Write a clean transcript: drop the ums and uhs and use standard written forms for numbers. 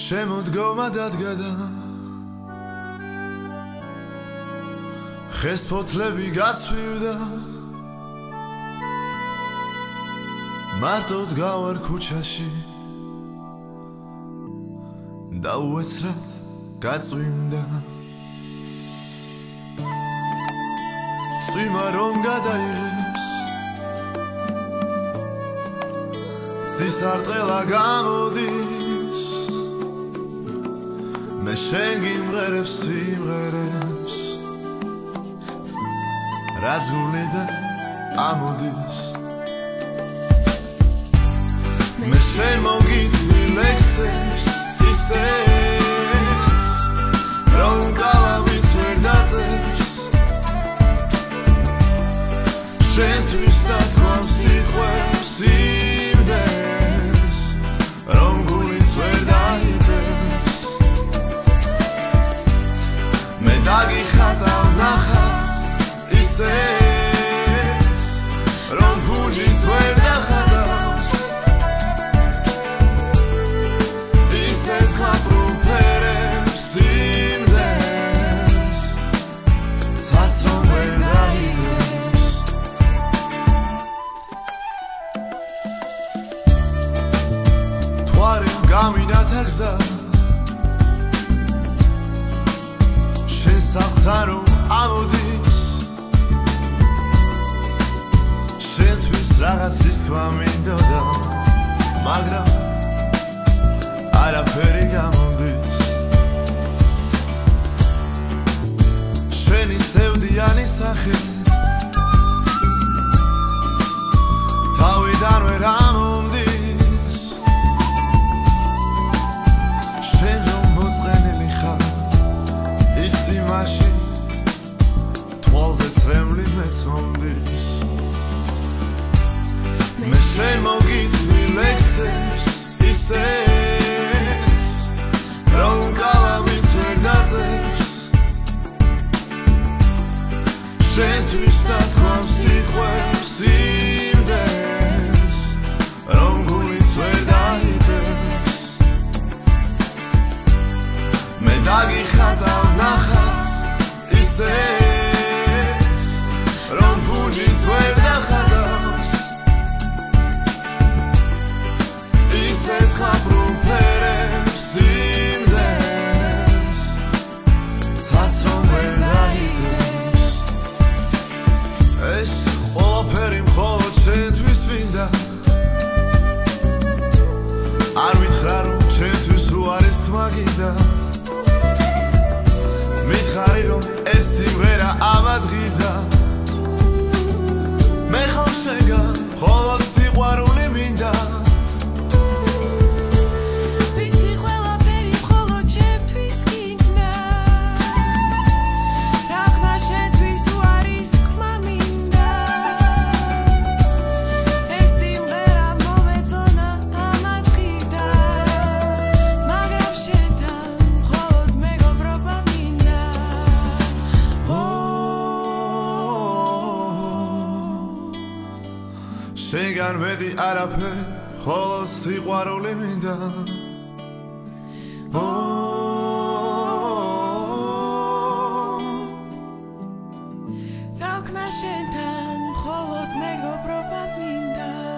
შემოდგომა დადგა ხეს ფოთლები გაცვივდა მარტოდ გავარ ქუჩაში და უეცრად გაწვიმდა წვიმა რომ გადაიღებს სისარტყელა გამოდის მე შენ გიმღერებს სიმღერებს რაც გულიდან ამოდის მე შენ მოგიწვი ლექსებს სისხლს რომ გალავით ვერ დაწერს შენთვის დათქვამ სიტყვებს იმდენს რომ გულის ვერ დაიწერს მე დაგიხატავ ნახატს ისეს რომ გუჯიც ვერ დახატავს ისეს ხაბრუფერებს იმდენს ცაც რომ ვერ დაიწერს თვარი გამინათა გზა შენ სახლთან რომ ამოდის რაღაცის თქვა მინდოდა მაგრამ არაფერი გამოდის შენი სევდიანი სახე თავიდან ვერ ამომდის შენ რომ მოწყენილი ხარ იცი მაშინ თვალზე ცრემლი მეც მომდის მე შენ მოგიწვი ლექსებს ისეს რომ გალავით ვერ დაწერს შენთვის დათქვამ სიტყვებს იმდენს რომ გულის ვერ დაიწერს მე დაგიხატავ ნახატს ისეს რომ გუჯიც ვერ დახატავს ისეთ ხაბრუფერებს იმდენს ცაც რომ ვერ დაიწერს ეს ყველაფერი მხოლოდ შენთვის მინდა არ ვითხრა რომ შენთვის უარის თმა გინდა მითხარი რომ ეს სიმღერა ამად ღირდა მე ხომ შენგან მხოლოდ სიყვარული მინდა შენგან მეტი არაფერი ხოლო სიყვარული მინდა რა ვქნა შენთან მხოლოდ მეგობრობა მინდა